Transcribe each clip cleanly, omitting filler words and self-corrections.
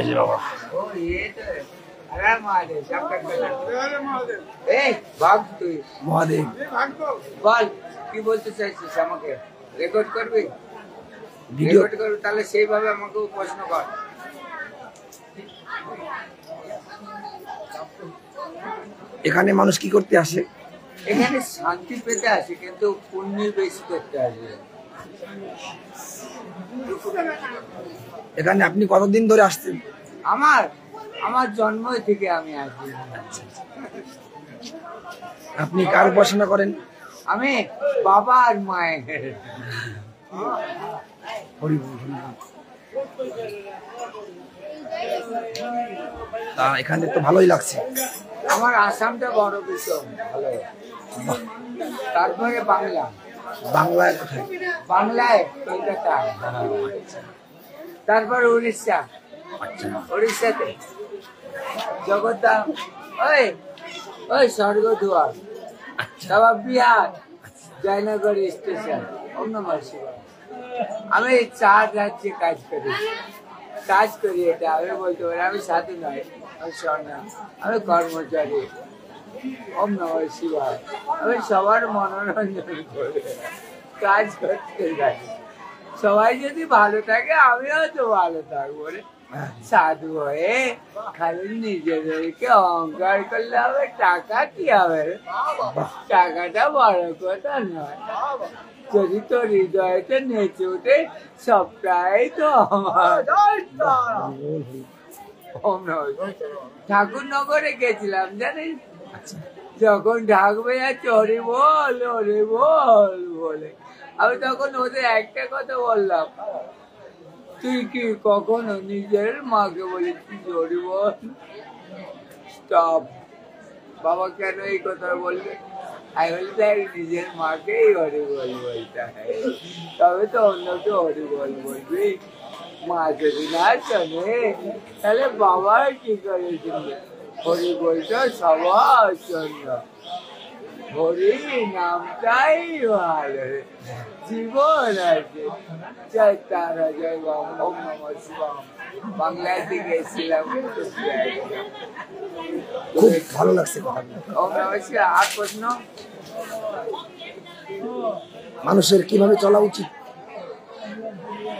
जय बाबा। মহাদেব বল কি বলতে চাইছিস আমাকে? রেকর্ড করবি? ভিডিও রেকর্ড করবি তাহলে সেইভাবে আমাকে প্রশ্ন কর। এখানে মানুষ কি করতে আসে? এখানে শান্তি পেতে আসে কিন্তু পুণ্য বেশি করতে আসে। এখানে আপনি কতদিন ধরে আসছেন? আমার জন্ম থেকে আমি আসি। আপনি কার উপাসনা করেন? আমি বাবা আর মায়ের। হরি বল, হরি বল। তা এখানে তো ভালোই লাগছে। আমার আসামটা বড় ভীষণ ভালো। তারপরে বাংলা। বাংলায় কোথায়? বাংলায় কলকাতা, তারপর উড়িষ্যা। আচ্ছা, উড়িষ্যাতে জগদ্ধাম, ওই স্বর্গদুয়ার, তারপর বিহার জয়নগর স্টেশন। ওম নমঃ শিবায়। আমি 4 রাজ্যে কাজ করি। এটা আমি বলতে পারি আমি সাধু নয়, আমি সন্ন্যাস, আমি কর্মচারী। ওম নমঃ শিবায়। আমি সবার মনোরঞ্জন করে কাজ করতে যাই। সবাই যদি ভালো থাকে আমিও তো ভালো থাকবো রে। সাধু হয়ে খালি নিজেদেরকে অহংকার করলে হবে? টাকা কি হবে? টাকাটা বড় কথা নয়, যদি তোর হৃদয়তে নেচে উঠে সবটাই তো আমার। ঠাকুরনগরে গেছিলাম জানিস, যখন ঢাকবে যাচ্ছে হরি বল বলে, আমি তখন ওদের একটা কথা বললাম, তুই কি কখনো নিজের মাকে বলেছিস হরি বল? স্টপ। বাবা কেন এই কথা বলবে? আমি বলতে নিজের মাকেই হরি বল বলতে হয়, তবে তো অন্যকে হরি বল বলবি। মা যদি না শোনে তাহলে বাবা কি করে শুনবে? হরি বলতো সবার জন্য, হরি নামটাই ভালো, জীবন আছে। জয় তারা, জয় বাবা। ওম নমঃ শিবায়। বাংলায় থেকে এসেছিলাম, খুব ভালো লাগছে কথাগুলো। ওম নমঃ শিবায়। আর প্রশ্ন? মানুষের কিভাবে চলা উচিত?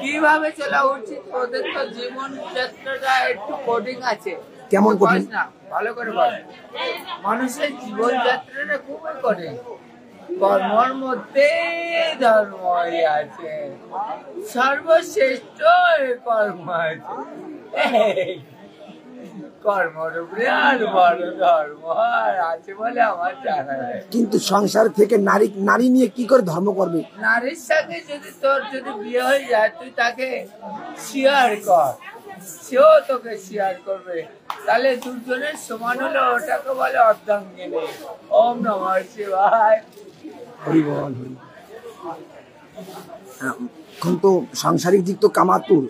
কিভাবে চলা উচিত? ওদের তো জীবন যাত্রাটা একটু কঠিন আছে। কেমন কঠিন? না, ভালো করে বল। মানুষের জীবন যাত্রাটা খুবই কঠিন। কর্মর মধ্যে ধর্ম আছে, সর্বশ্রেষ্ঠ কর্ম আছে। কর্মর উপরে আর বড় ধর্ম আর আছে বলে আমার জানা নেই। কিন্তু সংসার থেকে নারী নিয়ে কি করে ধর্ম করবে? নারীর সঙ্গে তোর যদি বিয়ে হয়ে যায়, তুই তাকে শেয়ার কর, সেও তোকে শেয়ার করবে, তাহলে দুজনের সমান হলে ওটাকে বলে অর্ধাঙ্গিনী। ওম নমঃ শিবায়। হরি বল, হরি। এখন তো সাংসারিক দিক তো কামাতুর।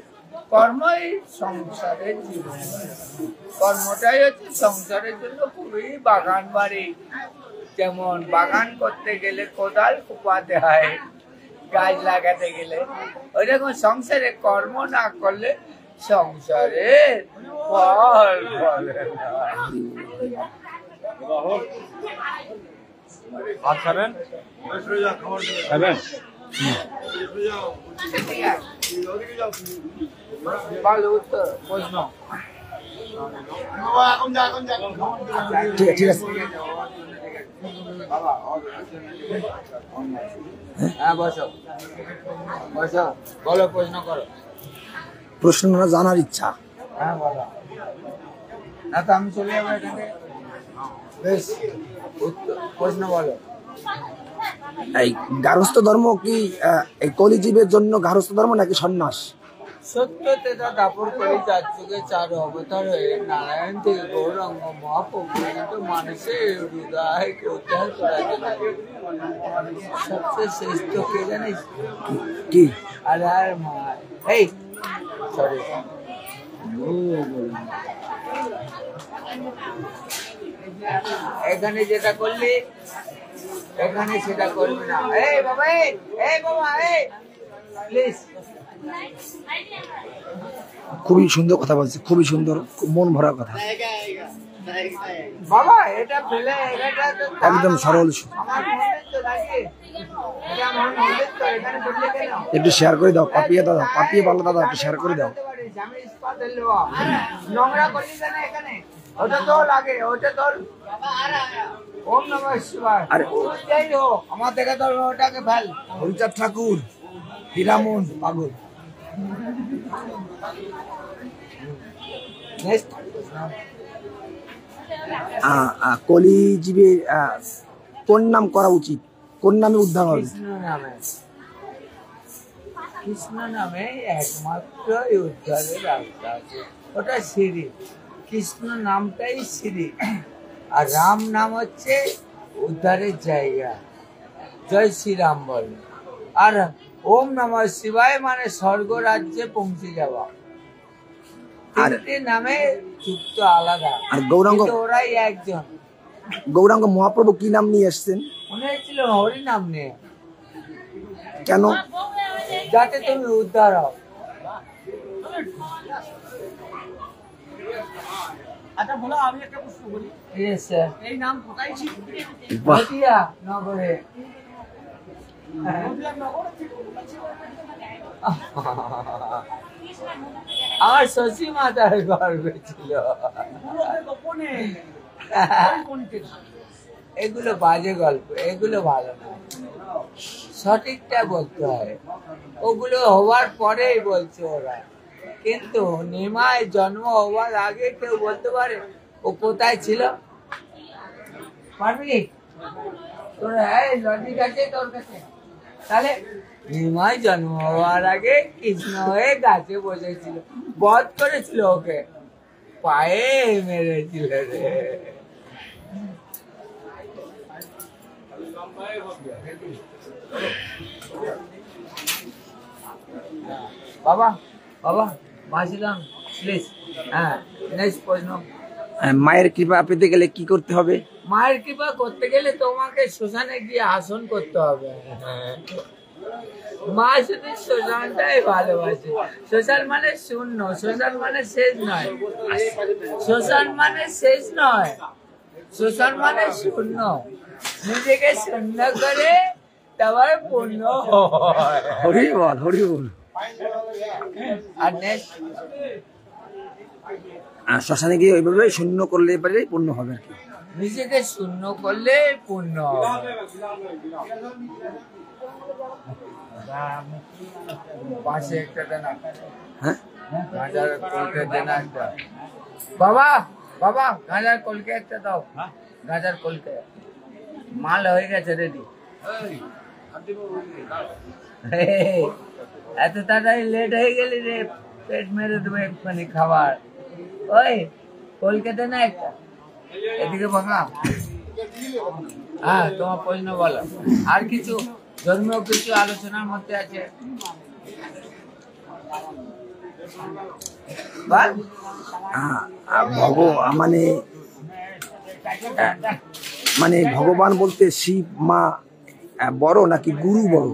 কর্মই সংসারের জীবন, কর্মটাই হচ্ছে সংসারের জন্য খুবই বাগান বাড়ি। যেমন বাগান করতে গেলে কোদাল কোপাতে হয়, গাছ লাগাতে গেলে, ওই রকম সংসারে কর্ম না করলে সংসারের ফল ফলে না। ভাত খাবেন? খাবেন? ভালো উত্তর প্রশ্ন। ঠিক আছে। হ্যাঁ বসো, বলো, প্রশ্ন করো। প্রশ্ন না জানার ইচ্ছা। হ্যাঁ বলো, না তো আমি চলে যাবো এখান থেকে। বেশ, প্রশ্ন বলো। এই গার্হস্থ্য ধর্ম কি এই কলিজীবের জন্য গার্হস্থ্য ধর্ম নাকি সন্ন্যাস? সত্য তেতা দাপর করে 4 যুগে 4 অবতার হয়ে নারায়ণ থেকে গৌরাঙ্গ মহাপ্রভু কিন্তু মানুষের হৃদয়কে উদ্ধার করার জন্য সবচেয়ে শ্রেষ্ঠ কে জানিস? কি? আরে আর মা, এই সরি, এখানে যেটা করলি এখানে সেটা করবি না। এই বাবা, এই বাবা, এই প্লিজ খুবই সুন্দর কথা বলছে, খুবই সুন্দর, খুব মন ভরা কথা, বাবা এটা ফেলে এটা তো একদম সরল। আমার মনে তো লাগে এটা আমার মনে তো এখানে ফেলে কেন একটু শেয়ার করে দাও, পাপিয়ে দাদা, পাপিয়ে ভালো দাদা, একটু শেয়ার করে দাও। আমি ইস্পাত দিলো নোংরা করলি কেন এখানে? ওটা তো লাগে, ওটা তো ওম নমঃ শিবায়। আরে যাই হোক আমার থেকে তো ওটাকে ফেল। হরিচাঁদ ঠাকুর, হীরামন পাগল। নেক্সট কলিজীবের কোন নাম করা উচিত, কোন নামে উদ্ধার হবে? কৃষ্ণ নামে, কৃষ্ণ নামে একমাত্র উদ্ধারের রাস্তা আছে, ওটা সিঁড়ি। কৃষ্ণ নামটাই সিঁড়ি, আর রাম নাম হচ্ছে উদ্ধারের জায়গা। জয় শ্রীরাম বল। আর ওম নমঃ শিবায় মানে স্বর্গ রাজ্যে পৌঁছে যাওয়া। তিনটি নামে যুক্ত আলাদা, আর গৌরাঙ্গ, কিন্তু ওরাই একজন। গৌরাঙ্গ মহাপ্রভু কি নাম নিয়ে এসছেন? মনে হচ্ছিল হরি নাম নিয়ে, কেন? যাতে তুমি উদ্ধার হও। আচ্ছা বলো, আমি একটা প্রশ্ন করি, Yes, sir. এই নাম কোথায় ছিল? বাহ, নদিয়া নগরে। নদীয়ার নগর থেকে কোথায় ছিল? আমার শশী মাতার গর্বে ছিল। পুরোদের গোপনে কোনটি? এগুলো বাজে গল্প, এগুলো ভালো না, সঠিকটা বলতে হয়। ওগুলো হওয়ার পরেই বলছে ওরা, কিন্তু নিমায় জন্ম হওয়ার আগে কেউ বলতে পারে ও কোথায় ছিল? পারবি তোর? লজিক আছে তোর কাছে? তাহলে নিমায় জন্ম হওয়ার আগে কৃষ্ণ হয়ে গাছে বসেছিল, বধ করেছিল ওকে, পায়ে মেরেছিল রে। বাবা বাবা মাসিলাম প্লিজ। হ্যাঁ, নেক্সট প্রশ্ন। মায়ের কৃপা পেতে গেলে কি করতে হবে? মায়ের কৃপা করতে গেলে তোমাকে শ্মশানে গিয়ে আসন করতে হবে। মা শুধু শ্মশানটাই ভালোবাসে। শ্মশান মানে শূন্য, শ্মশান মানে শেষ নয়, শ্মশান মানে শেষ নয়, শ্মশান মানে শূন্য। নিজেকে শূন্য করে তারপর পূর্ণ হয়। হরি বল, হরি বল। আর নেক্সট শ্মশানে গিয়ে ওইভাবে শূন্য করলে পারে পূর্ণ হবে আর কি। নিজেকে শূন্য করলে পূর্ণ হবে। পাশে একটা দেনা, হ্যাঁ, গাঁজার কলকে দেনা একটা। বাবা বাবা গাঁজার কলকে একটা দাও, গাঁজার কলকে। মাল হয়ে গেছে রেডি। এত তাড়াতাড়ি লেট হয়ে গেলি রে, পেট মেরে দেবো একটুখানি খাবার। ওই কলকে দেনা একটা, এদিকে ভাঙা। হ্যাঁ, তোমার প্রশ্ন বলো। আর কিছু ধর্মীয় কিছু আলোচনার মধ্যে আছে? মানে মানে ভগবান বলতে শিব মা বড় নাকি গুরু বড়?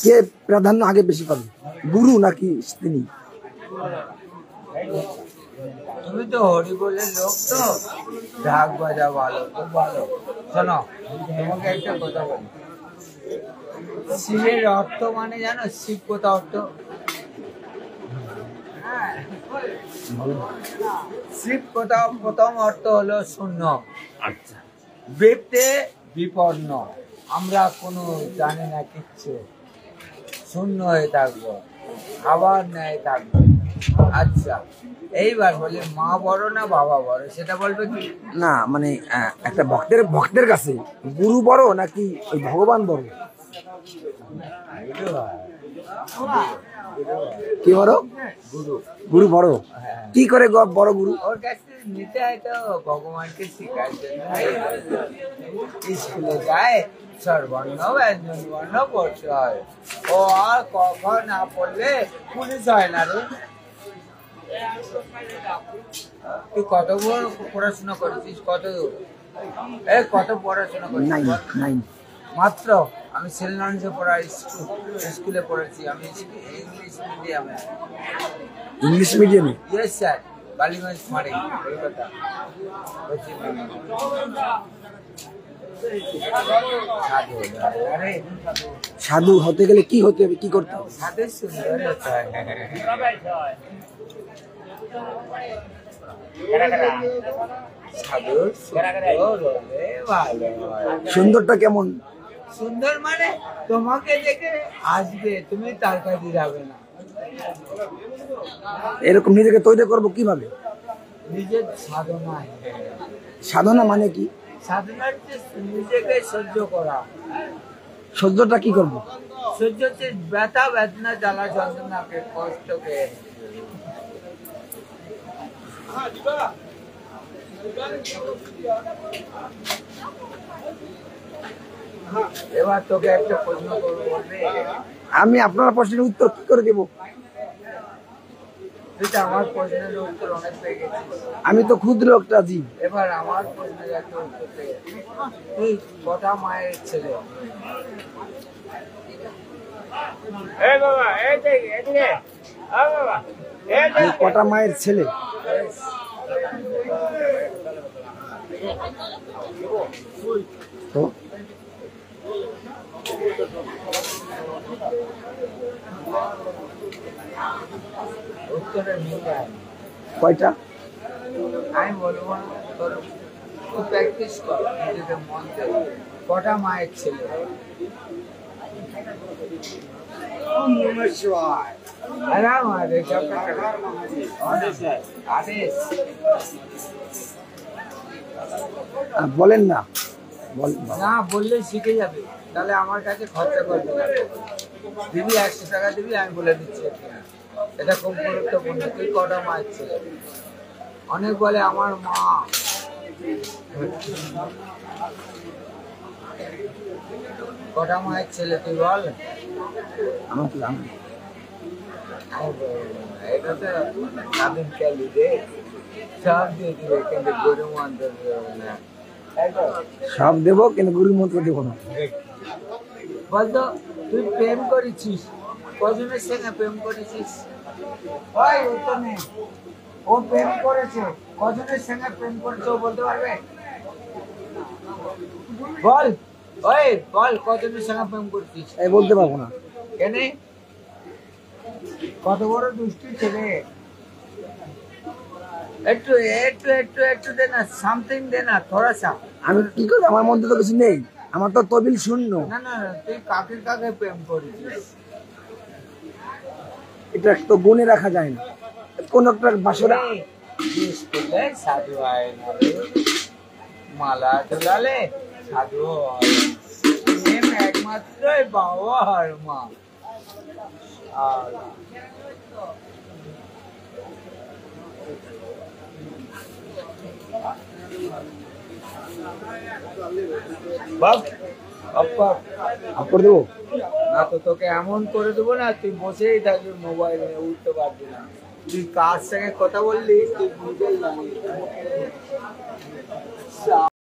কে প্রাধান্য আগে বেশি পাবে, গুরু নাকি তিনি? তুমি তো হরি বলে লোক, তো ঢাক বাজা ভালো, খুব ভালো। শোনো, তোমাকে একটা কথা বলি। শিবের অর্থ মানে জানো? শিব কথা অর্থ? শিব কথা প্রথম অর্থ হলো শূন্য। আচ্ছা, বেতে বিপন্ন, আমরা কোনো জানি না কিচ্ছু, শূন্য হয়ে থাকবো, খাবার নেয় থাকবো। আচ্ছা, এইবার বলে মা বড় না বাবা বড়, সেটা বলবে কি? না মানে একটা ভক্তের কাছে গুরু বড় নাকি ওই ভগবান বড়? কি বড়? গুরু। গুরু বড়। কি করে বড় গুরু? ওর কাছে নিতে হয় তো ভগবানকে শেখার জন্য। স্কুলে যায়, স্বরবর্ণ ব্যঞ্জন বর্ণ পড়তে হয়। ও আর কখন না পড়লে পুলিশ হয় না রে। তুই কত বড় পড়াশোনা করেছিস? কত পড়াশোনা করেছিস? 9 মাত্র আমি সেলনান্সে পড়া স্কুলে পড়েছি, আমি ইংলিশ মিডিয়ামে। ইংলিশ মিডিয়ামে? ইয়েস স্যার, বালিগঞ্জ মারি কলকাতা। পশ্চিমবঙ্গ। সাধু আরে সাধু হতে গেলে কি হতে হবে, কি করতে হবে? সাধু সুন্দর হতে হয়। সাধু সুন্দর হলে ভালো হয়। সুন্দরটা কেমন? সুন্দর মানে তোমাকে দেখে আসবে, তুমি তার কাছে যাবে না। এরকম নিজেকে তৈরি করবো কিভাবে? নিজের সাধনায়। সাধনা মানে কি? সাধনা হচ্ছে নিজেকে সহ্য করা। সহ্যটা কি করবো? সহ্য হচ্ছে ব্যথা বেদনা জ্বালা যন্ত্রণাকে, কষ্টকে। এবার তোকে একটা প্রশ্ন করবো, বলবে? আমি আপনার প্রশ্নের উত্তর কি করে দেব? তুই তো আমার প্রশ্নের উত্তর অনেক পেয়ে গেছিস। আমি তো ক্ষুদ্র একটা জীব। এবার আমার প্রশ্নের একটা উত্তর পেয়ে, তুই কটা মায়ের ছেলে? আমি কটা মায়ের ছেলে? তো উত্তরের মিল হয়। কয়টা? আমি বলবো না, তোর তুই প্র্যাকটিস কর নিজেকে মন থেকে। কটা মায়ের ছেলে? আরাম আরে আদেশ। বলেন না, না বললে শিখে যাবে, তাহলে আমার কাছে খরচা করবে না। দিবি 100 টাকা দিবি, আমি বলে দিচ্ছি। এটা খুব গুরুত্বপূর্ণ। তুই কটা মায়ের ছেলে? অনেক বলে আমার মা। কটা মায়ের ছেলে তুই বল? আমার তো জানা। এটা তো স্বাধীন খেলি রে, সব দিয়ে দিবে কিন্তু গরু মন্ত্র দেবে না। সব দেবো কিন্তু গুরু মন্ত্র দেবো না। বলতো তুই প্রেম করেছিস, কজনের সঙ্গে প্রেম করেছিস? ওই উত্তর নেই। ও প্রেম করেছে, কজনের সঙ্গে প্রেম করেছে ও বলতে পারবে? বল, ওই বল কজনের সঙ্গে প্রেম করছিস? এই বলতে পারবো না। কেন? কত বড় দুষ্টি ছেলে। একটু একটু একটু একটু দে না, সামথিং দে না, থোড়া সা। আমি কি করবো? আমার মধ্যে তো কিছু নেই, আমার তো তবিল শূন্য। না না, তুই কাকে কাকে প্রেম করেছিস? এটা তো গুণে রাখা যায় না। কোন একটা বাসরা সাধু হয় না রে, মালা চলালে সাধু হয়। প্রেম একমাত্রই বাবা আর মা। আর বাপ আপা আপর দেবো না তো তোকে এমন করে দেবো না, তুই বসেই থাকবি মোবাইল নিয়ে, উঠতে পারবি না। তুই কার সঙ্গে কথা বললি তুই বুঝেই জানিস।